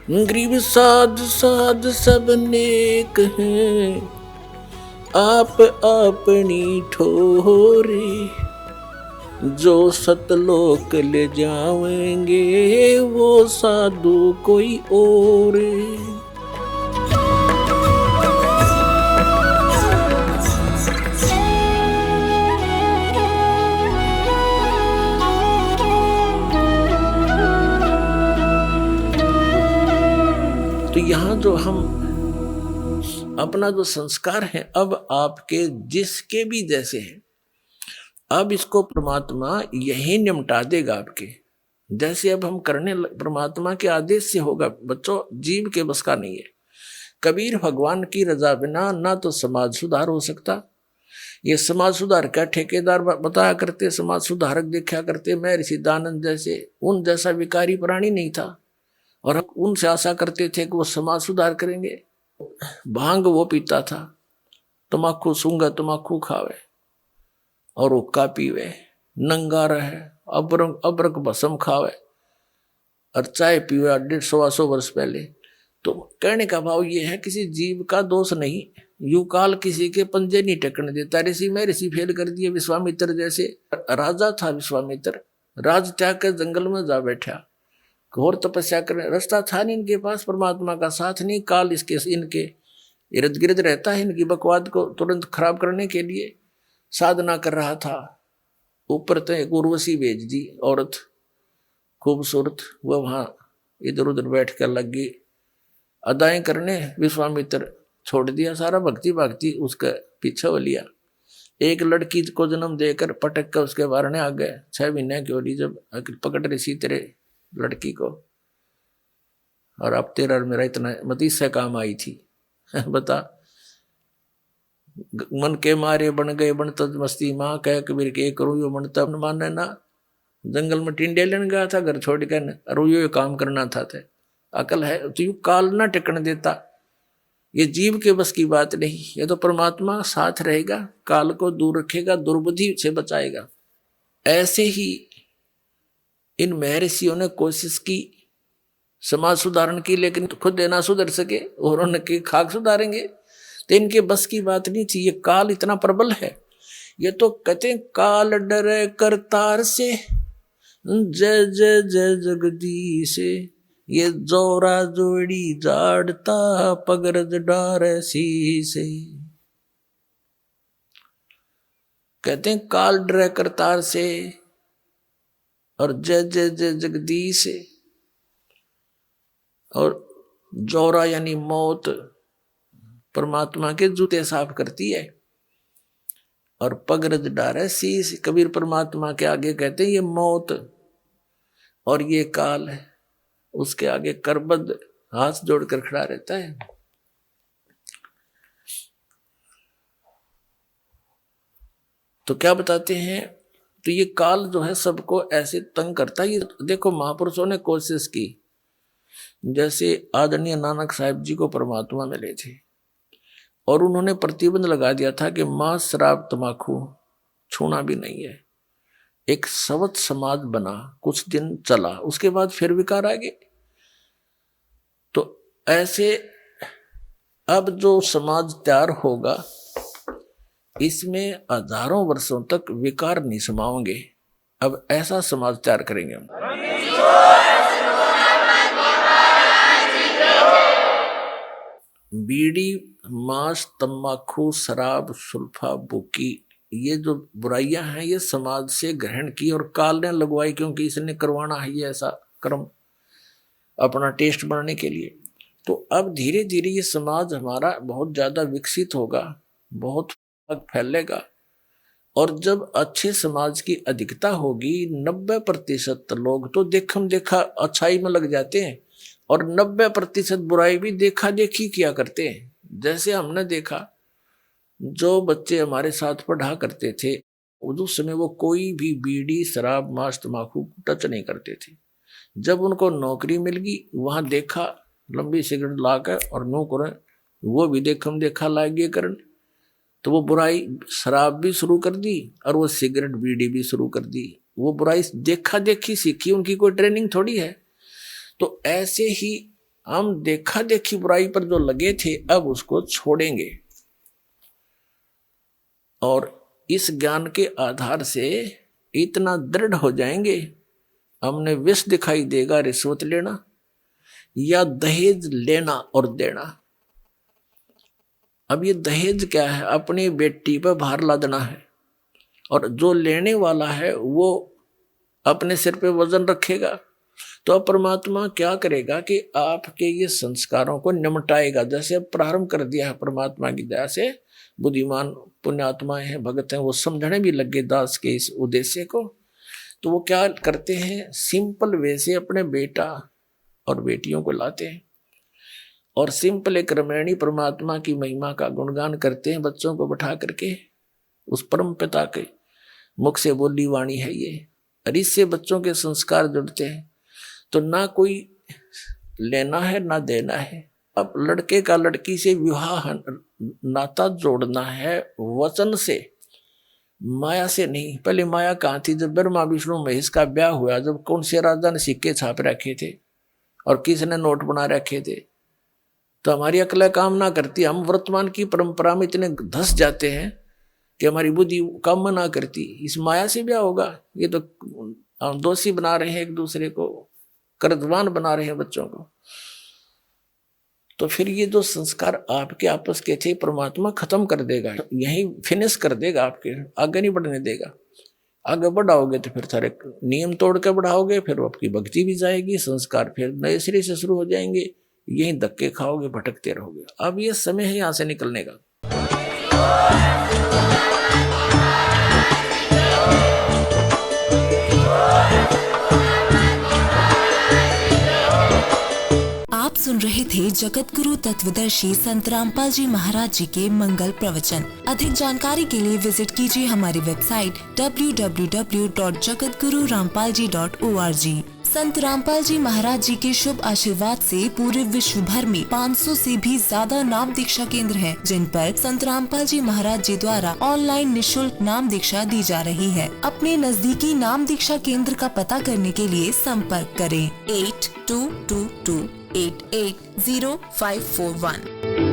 गरीब साध साध सब नेक हैं, आप अपनी ठोरे। जो सतलोक ले जाएंगे वो साधु कोई और। तो यहाँ जो हम अपना जो संस्कार है अब आपके जिसके भी जैसे हैं, अब इसको परमात्मा यही निमटा देगा आपके। जैसे अब हम करने परमात्मा के आदेश से होगा बच्चों, जीव के बस का नहीं है। कबीर भगवान की रजा बिना ना तो समाज सुधार हो सकता। ये समाज सुधार का ठेकेदार बताया करते, समाज सुधारक देखा करते मैं ऋषि दानंद जैसे, उन जैसा विकारी प्राणी नहीं था और हम उनसे आशा करते थे कि वो समाज सुधार करेंगे। भांग वो पीता था, तमाकू सूंगा तमाकू खावे और हुक्का पीवे, नंगा रहे, अबरक भस्म खावे और चाय पीवे 150 वर्ष पहले। तो कहने का भाव ये है किसी जीव का दोष नहीं, यू काल किसी के पंजे नहीं टकने देता। ऋषि में ऋषि फेल कर दिए। विश्वामित्र जैसे राजा था, विश्वामित्र राज त्याग कर जंगल में जा बैठा, घोर तपस्या करने, रास्ता था नहीं इनके पास, परमात्मा का साथ नहीं, काल इसके इनके इर्द गिर्द रहता है, इनकी बकवाद को तुरंत खराब करने के लिए साधना कर रहा था। ऊपर तो एक उर्वशी भेज दी औरत खूबसूरत, वह वहां इधर उधर बैठ कर लग गई अदाएं करने। विश्वामित्र छोड़ दिया सारा भक्ति भक्ति, उसका पीछे हो लिया। एक लड़की को जन्म देकर पटक कर उसके बारने आ गए। 6 महीने की होली जब पकड़ रही तेरे लड़की को, और अब तेरा और मेरा इतना मती से काम आई थी बता। मन के मारे बन गए बन तज मस्ती माँ, कह कबीर के करूँ यो मन तब माने ना। जंगल में टिंडे लेने गया था घर छोड़ कर, और यो काम करना था। अकल है तो यू काल ना टिकने देता। ये जीव के बस की बात नहीं, ये तो परमात्मा साथ रहेगा, काल को दूर रखेगा, दुर्बुद्धि से बचाएगा। ऐसे ही इन महर्षियों ने कोशिश की समाज सुधारण की, लेकिन खुद ना सुधर सके और उनके खाक सुधारेंगे तो इनके बस की बात नहीं थी। ये काल इतना प्रबल है। ये तो कहते हैं काल डरे करतार से, जय जय जय जगदीश, ये जोरा जोड़ी जाड़ता पगरज डार शीसे। कहते हैं काल डरे करतार से और जय जय जय जगदीश, और जोरा यानी मौत परमात्मा के जूते साफ करती है, और पगरज डारे शीश कबीर परमात्मा के आगे कहते हैं ये मौत और ये काल है, उसके आगे करबद्ध हाथ जोड़कर खड़ा रहता है। तो क्या बताते हैं, तो ये काल जो है सबको ऐसे तंग करता है। ये देखो महापुरुषों ने कोशिश की, जैसे आदरणीय नानक साहिब जी को परमात्मा मिले थे और उन्होंने प्रतिबंध लगा दिया था कि मांस शराब तमाकू छूना भी नहीं है। एक सवत समाज बना, कुछ दिन चला, उसके बाद फिर विकार आ गए। तो ऐसे अब जो समाज तैयार होगा इसमें हजारों वर्षों तक विकार नहीं समाओगे। अब ऐसा समाज तैयार करेंगे हम। बीड़ी मांस तम्बाकू शराब सुल्फा बुकी, ये जो बुराइयां हैं ये समाज से ग्रहण की और काल ने लगवाई, क्योंकि इसने करवाना है ये ऐसा कर्म अपना टेस्ट बनाने के लिए। तो अब धीरे धीरे ये समाज हमारा बहुत ज्यादा विकसित होगा, बहुत फैलेगा, और जब अच्छे समाज की अधिकता होगी 90% लोग तो देखम देखा अच्छाई में लग जाते हैं और 90% बुराई भी देखा देखी किया करते हैं। जैसे हमने देखा जो बच्चे हमारे साथ पढ़ा करते थे उस समय वो कोई भी बीड़ी शराब मांस तम्बाकू टच नहीं करते थे। जब उनको नौकरी मिल गई वहां देखा लंबी सिगरेट लाकर और नो करें, वो भी देखम देखा लागे करन, तो वो बुराई शराब भी शुरू कर दी और वो सिगरेट बीड़ी भी शुरू कर दी। वो बुराई देखा देखी सीखी, उनकी कोई ट्रेनिंग थोड़ी है। तो ऐसे ही हम देखा देखी बुराई पर जो लगे थे अब उसको छोड़ेंगे और इस ज्ञान के आधार से इतना दृढ़ हो जाएंगे, हमने विष दिखाई देगा रिश्वत लेना या दहेज लेना और देना। अब ये दहेज क्या है? अपनी बेटी पर भार लादना है और जो लेने वाला है वो अपने सिर पे वजन रखेगा। तो अब परमात्मा क्या करेगा कि आपके ये संस्कारों को निमटाएगा। जैसे अब प्रारंभ कर दिया है परमात्मा की दया से, बुद्धिमान पुण्यात्माएं हैं, भगत हैं, वो समझने भी लगे दास के इस उद्देश्य को। तो वो क्या करते हैं, सिंपल वे से अपने बेटा और बेटियों को लाते हैं और सिंपल एक रामायणी परमात्मा की महिमा का गुणगान करते हैं बच्चों को बैठा करके। उस परम पिता के मुख से बोली वाणी है ये, और इससे बच्चों के संस्कार जुड़ते हैं। तो ना कोई लेना है ना देना है। अब लड़के का लड़की से विवाह नाता जोड़ना है वचन से, माया से नहीं। पहले माया कहाँ थी? जब ब्रह्मा विष्णु महेश का ब्याह हुआ, जब कौन से राजा ने सिक्के छाप रखे थे और किसने नोट बना रखे थे, तो हमारी अकल काम ना करती। हम वर्तमान की परंपरा में इतने धस जाते हैं कि हमारी बुद्धि काम ना करती। इस माया से ब्याह होगा? ये तो हम दोषी बना रहे हैं, एक दूसरे को कर्जवान बना रहे हैं बच्चों को। तो फिर ये जो संस्कार आपके आपस के थे परमात्मा खत्म कर देगा, यही फिनिश कर देगा, आपके आगे नहीं बढ़ने देगा। आगे बढ़ाओगे तो फिर सारे नियम तोड़ के बढ़ाओगे, फिर आपकी भक्ति भी जाएगी, संस्कार फिर नए सिरे से शुरू हो जाएंगे, यही धक्के खाओगे, भटकते रहोगे। अब ये समय है यहाँ से निकलने का। आप सुन रहे थे जगत गुरु तत्वदर्शी संत रामपाल जी महाराज जी के मंगल प्रवचन। अधिक जानकारी के लिए विजिट कीजिए हमारी वेबसाइट www.jagatgururampalji.org। संत रामपाल जी महाराज जी के शुभ आशीर्वाद से पूरे विश्व भर में 500 से भी ज्यादा नाम दीक्षा केंद्र हैं, जिन पर संत रामपाल जी महाराज जी द्वारा ऑनलाइन निशुल्क नाम दीक्षा दी जा रही है। अपने नजदीकी नाम दीक्षा केंद्र का पता करने के लिए संपर्क करें 8222880541।